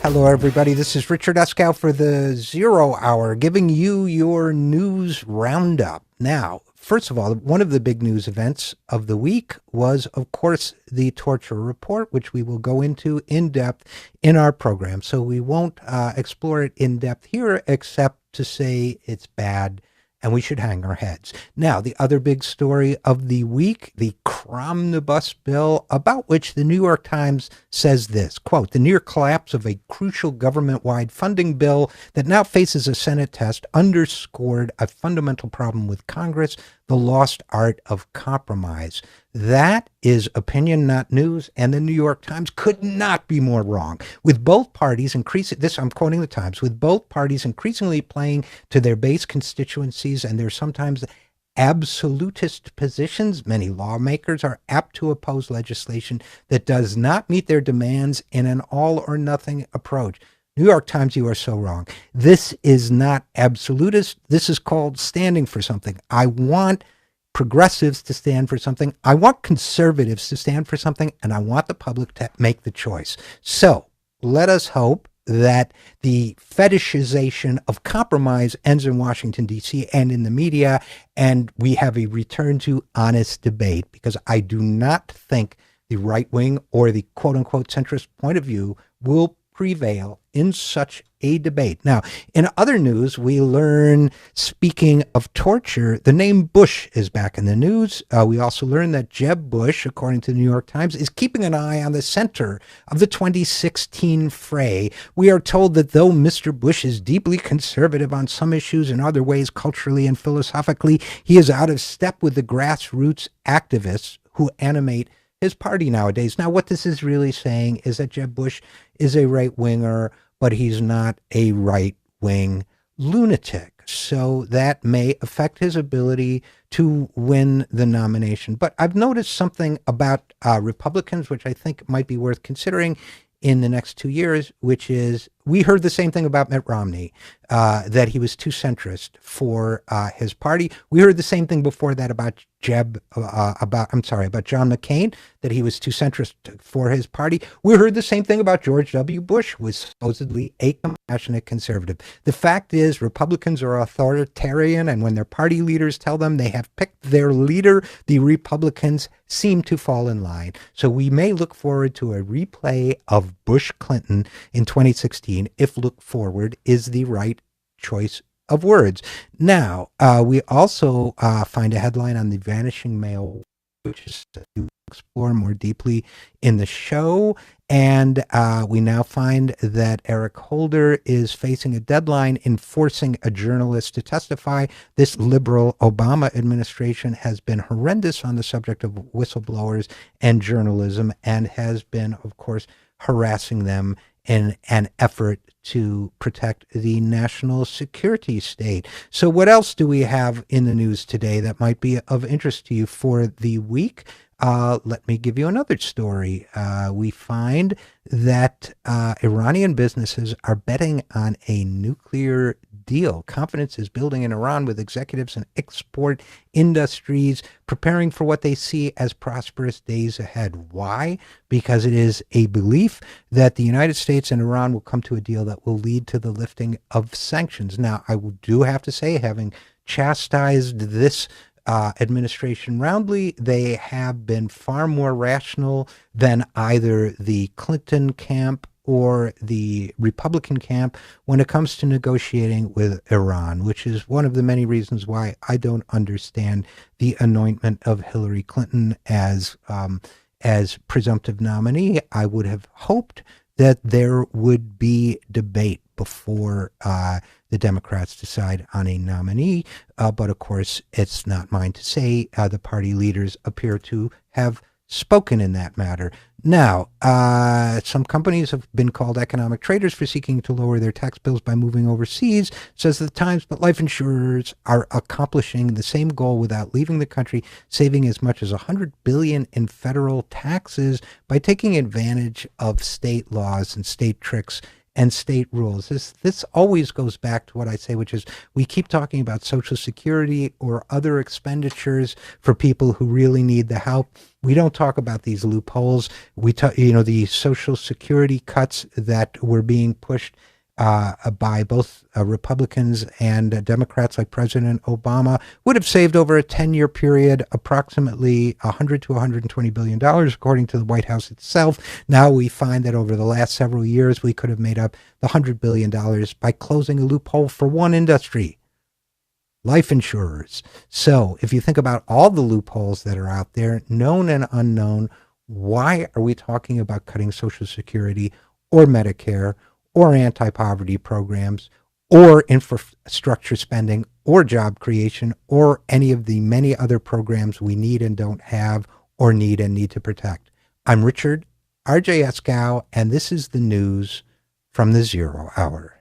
Hello, everybody. This is Richard Eskow for the Zero Hour, giving you your news roundup. Now, first of all, one of the big news events of the week was, of course, the torture report, which we will go into in depth in our program. So we won't explore it in depth here, except to say it's bad and we should hang our heads. Now, the other big story of the week, the Cromnibus bill, about which the New York Times says this, quote, the near collapse of a crucial government-wide funding bill that now faces a Senate test underscored a fundamental problem with Congress, the lost art of compromise. That is opinion, not news, and the New York Times could not be more wrong. With both parties I'm quoting the Times, with both parties increasingly playing to their base constituencies and their sometimes absolutist positions, many lawmakers are apt to oppose legislation that does not meet their demands in an all-or-nothing approach. New York Times, you are so wrong. This is not absolutist. This is called standing for something. I want progressives to stand for something. I want conservatives to stand for something, and I want the public to make the choice. So let us hope that the fetishization of compromise ends in Washington, D.C. and in the media, and we have a return to honest debate, because I do not think the right wing or the quote-unquote centrist point of view will prevail in such a debate. Now, in other news, we learn, speaking of torture, the name Bush is back in the news. We also learn that Jeb Bush, according to the New York Times, is keeping an eye on the center of the 2016 fray. We are told that though Mr. Bush is deeply conservative on some issues, in other ways culturally and philosophically, he is out of step with the grassroots activists who animate his party nowadays. Now, what this is really saying is that Jeb Bush is a right-winger, but he's not a right-wing lunatic. So that may affect his ability to win the nomination. But I've noticed something about Republicans, which I think might be worth considering in the next 2 years, which is, we heard the same thing about Mitt Romney, that he was too centrist for his party. We heard the same thing before that about about John McCain, that he was too centrist for his party. We heard the same thing about George W. Bush, who was supposedly a compassionate conservative. The fact is, Republicans are authoritarian, and when their party leaders tell them they have picked their leader, the Republicans seem to fall in line. So we may look forward to a replay of Bush-Clinton in 2016 if look forward is the right choice of words. Now, we also find a headline on the vanishing male, which is to explore more deeply in the show. And we now find that Eric Holder is facing a deadline in forcing a journalist to testify. This liberal Obama administration has been horrendous on the subject of whistleblowers and journalism, and has been, of course, harassing them in an effort to protect the national security state. So what else do we have in the news today that might be of interest to you for the week? Let me give you another story. We find that Iranian businesses are betting on a nuclear deal. Confidence is building in Iran, with executives and export industries preparing for what they see as prosperous days ahead. Why? Because it is a belief that the United States and Iran will come to a deal that will lead to the lifting of sanctions. Now, I do have to say, having chastised this administration roundly, they have been far more rational than either the Clinton camp or the Republican camp when it comes to negotiating with Iran, which is one of the many reasons why I don't understand the anointment of Hillary Clinton as presumptive nominee. I would have hoped that there would be debate before the Democrats decide on a nominee. But of course, it's not mine to say. The party leaders appear to have spoken in that matter. Now, some companies have been called economic traitors for seeking to lower their tax bills by moving overseas, says the Times, but life insurers are accomplishing the same goal without leaving the country, saving as much as $100 billion in federal taxes by taking advantage of state laws and state tricks and state rules. This always goes back to what I say, which is we keep talking about Social Security or other expenditures for people who really need the help. We don't talk about these loopholes. We talk, the Social Security cuts that were being pushed by both Republicans and Democrats like President Obama would have saved over a 10-year period approximately $100 to $120 billion, according to the White House itself. Now we find that over the last several years, we could have made up the $100 billion by closing a loophole for one industry, life insurers. So if you think about all the loopholes that are out there, known and unknown, why are we talking about cutting Social Security or Medicare or anti-poverty programs, or infrastructure spending, or job creation, or any of the many other programs we need and don't have, or need and need to protect? I'm Richard, RJ Eskow, and this is the news from the Zero Hour.